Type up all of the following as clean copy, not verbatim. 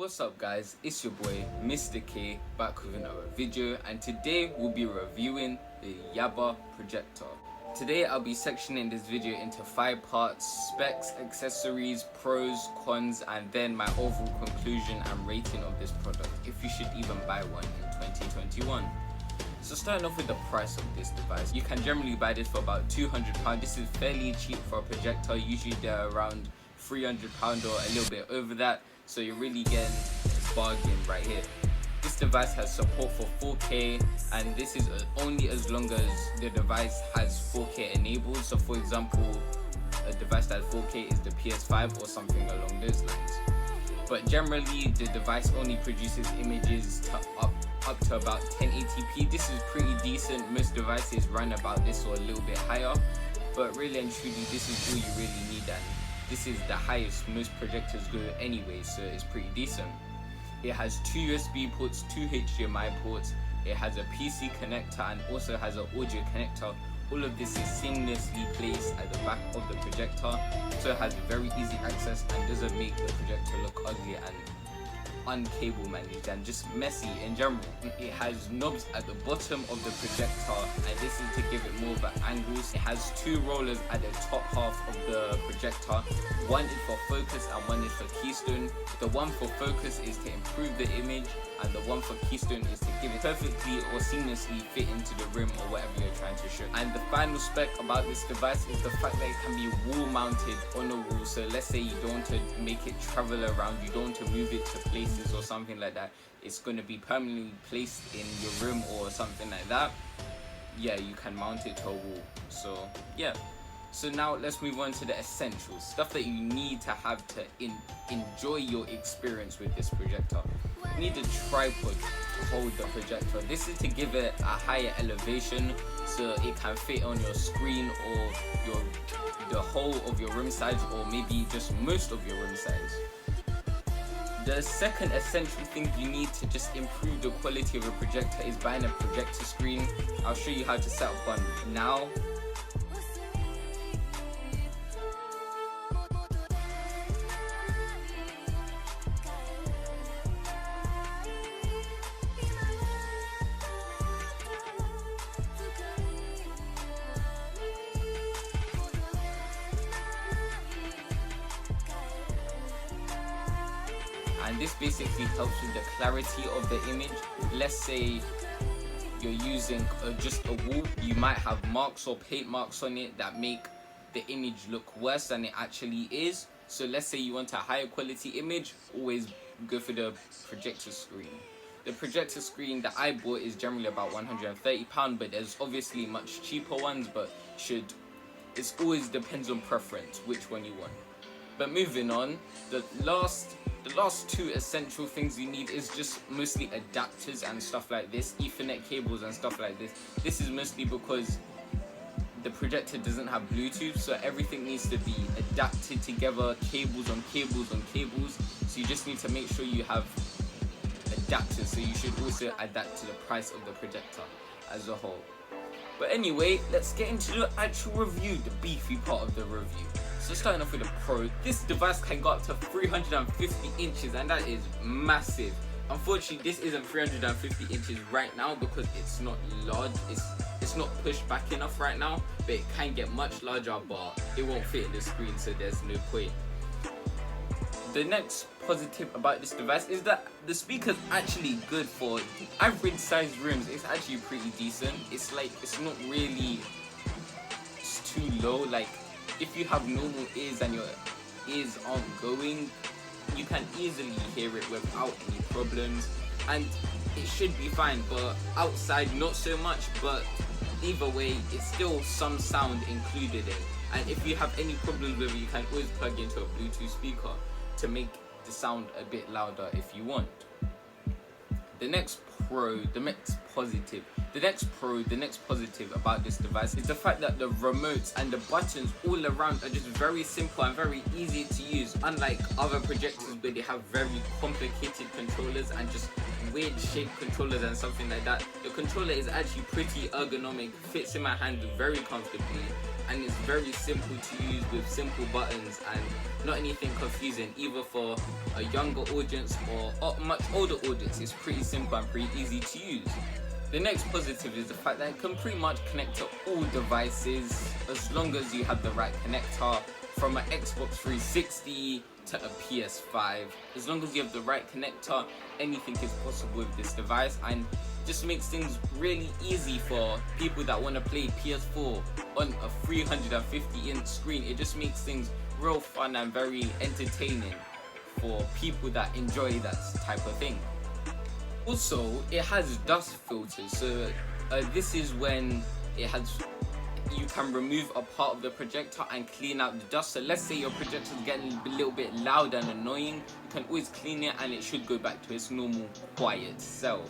What's up guys, it's your boy Mr. K back with another video, and today we'll be reviewing the Yaber projector. Today I'll be sectioning this video into 5 parts: specs, accessories, pros, cons, and then my overall conclusion and rating of this product, if you should even buy one in 2021. So starting off with the price of this device, you can generally buy this for about £200. This is fairly cheap for a projector. Usually they're around £300 or a little bit over that, so you're really getting a bargain right here. This device has support for 4K, and this is only as long as the device has 4K enabled. So for example, a device that has 4K is the PS5 or something along those lines. But generally the device only produces images up to about 1080p. This is pretty decent. Most devices run about this or a little bit higher, but really and truly this is all you really need, and this is the highest most projectors go anyway, so it's pretty decent. It has 2 USB ports, 2 HDMI ports, it has a PC connector and also has an audio connector. All of this is seamlessly placed at the back of the projector, so it has very easy access and doesn't make the projector look ugly and uncable managed and just messy in general. It has knobs at the bottom of the projector, and this is to give it more of an angle. It has 2 rollers at the top half of the projector. One is for focus and one is for keystone. The one for focus is to improve the image, and the one for keystone is to give it perfectly or seamlessly fit into the room or whatever you're trying to show. And the final spec about this device is the fact that it can be wall mounted on a wall. So let's say you don't want to make it travel around, you don't want to move it to places or something like that, it's going to be permanently placed in your room or something like that. Yeah, you can mount it to a wall. So yeah, so now let's move on to the essentials, stuff that you need to have to enjoy your experience with this projector. You need a tripod to hold the projector. This is to give it a higher elevation so it can fit on your screen or the whole of your room size, or maybe just most of your room size. The second essential thing you need to just improve the quality of a projector is buying a projector screen. I'll show you how to set up one now. And this basically helps with the clarity of the image. Let's say you're using just a wall, you might have marks or paint marks on it that make the image look worse than it actually is. So let's say you want a higher quality image, always go for the projector screen. The projector screen that I bought is generally about £130, but there's obviously much cheaper ones, but it always depends on preference which one you want. But moving on, the last 2 essential things you need is just mostly adapters and stuff like this, Ethernet cables and stuff like this. This is mostly because the projector doesn't have Bluetooth, so everything needs to be adapted together, cables on cables on cables. So you just need to make sure you have adapters, so you should also adapt to the price of the projector as a whole. But anyway, let's get into the actual review, the beefy part of the review. So starting off with the Pro, this device can go up to 350 inches, and that is massive. Unfortunately, this isn't 350 inches right now because it's not large, it's not pushed back enough right now, but it can get much larger, but it won't fit in the screen, so there's no point. The next positive about this device is that the speaker's actually good for average sized rooms. It's actually pretty decent. It's not really too low. Like, if you have normal ears and your ears aren't going, you can easily hear it without any problems, and it should be fine. But outside, not so much, but either way, it's still some sound included in. And if you have any problems with it, you can always plug into a Bluetooth speaker to make the sound a bit louder if you want. The next positive The next positive about this device is the fact that the remotes and the buttons all around are just very simple and very easy to use, unlike other projectors where they have very complicated controllers and just weird shaped controllers and something like that. The controller is actually pretty ergonomic, fits in my hand very comfortably, and it's very simple to use with simple buttons and not anything confusing either for a younger audience or a much older audience. It's pretty simple and pretty easy to use. The next positive is the fact that it can pretty much connect to all devices as long as you have the right connector, from an Xbox 360 to a PS5. As long as you have the right connector, anything is possible with this device, and just makes things really easy for people that want to play PS4 on a 350-inch screen. It just makes things real fun and very entertaining for people that enjoy that type of thing. Also, it has dust filters, so this is when you can remove a part of the projector and clean out the dust. So let's say your projector is getting a little bit loud and annoying, you can always clean it and it should go back to its normal quiet self.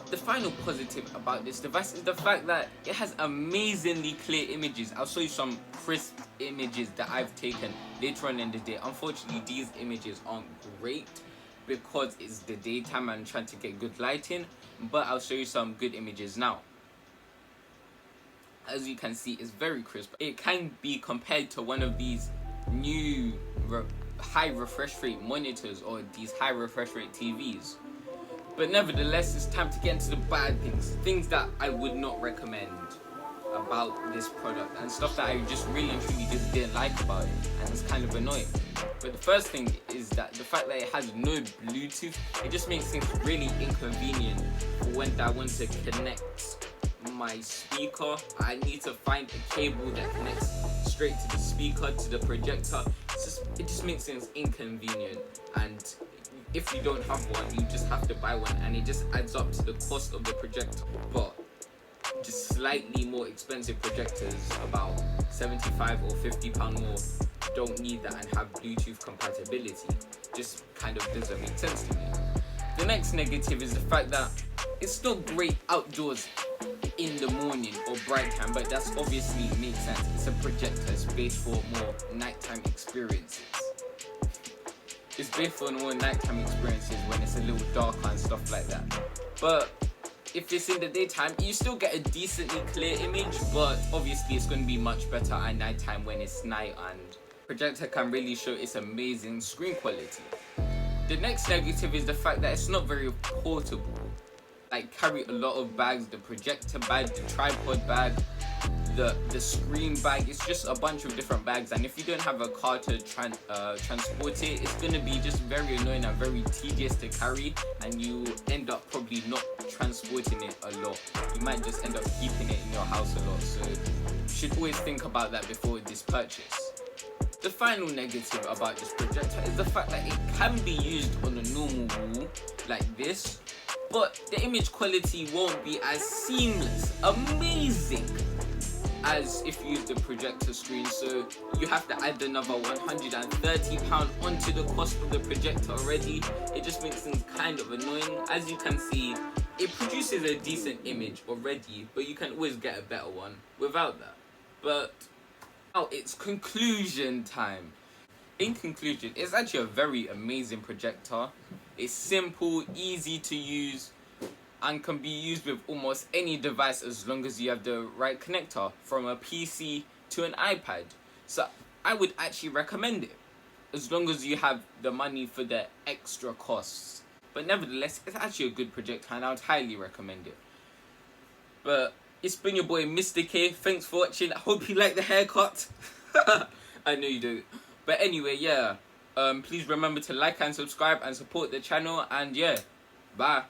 The final positive about this device is the fact that it has amazingly clear images. I'll show you some crisp images that I've taken later on in the day. Unfortunately, these images aren't great because it's the daytime and I'm trying to get good lighting, but I'll show you some good images now. As you can see, it's very crisp. It can be compared to one of these new high refresh rate monitors or these high refresh rate TVs. But nevertheless, it's time to get into the bad things that I would not recommend about this product, and stuff that I just really and truly just didn't like about it, and it's kind of annoying. But the first thing is that the fact that it has no Bluetooth, it just makes things really inconvenient for when I want to connect my speaker. I need to find a cable that connects straight to the speaker, to the projector. It just makes things inconvenient, and if you don't have one, you just have to buy one, and it just adds up to the cost of the projector. But just slightly more expensive projectors, about 75 or 50 pound more, don't need that and have Bluetooth compatibility. Just kind of doesn't make sense to me. The next negative is the fact that it's not great outdoors in the morning or bright time, but that's obviously makes sense. It's a projector, it's based for more nighttime experiences. It's based for more nighttime experiences when it's a little darker and stuff like that. But if it's in the daytime, you still get a decently clear image, but obviously it's going to be much better at nighttime when it's night, and projector can really show its amazing screen quality. The next negative is the fact that it's not very portable. Like, carry a lot of bags, the projector bag, the tripod bag, the screen bag. It's just a bunch of different bags, and if you don't have a car to transport it, it's going to be just very annoying and very tedious to carry, and you end up probably not transporting it a lot. You might just end up keeping it in your house a lot, so you should always think about that before this purchase. The final negative about this projector is the fact that it can be used on a normal wall like this, but the image quality won't be as seamless, amazing, as if you use the projector screen. So you have to add another £130 onto the cost of the projector already. It just makes things kind of annoying. As you can see, it produces a decent image already, but you can always get a better one without that. But now it's conclusion time. In conclusion, it's actually a very amazing projector. It's simple, easy to use, and can be used with almost any device as long as you have the right connector, from a PC to an iPad. So I would actually recommend it, as long as you have the money for the extra costs. But nevertheless, it's actually a good projector and I would highly recommend it. But it's been your boy Mr. K. Thanks for watching. I hope you like the haircut. I know you do. But anyway, yeah. Please remember to like and subscribe and support the channel. And yeah, bye.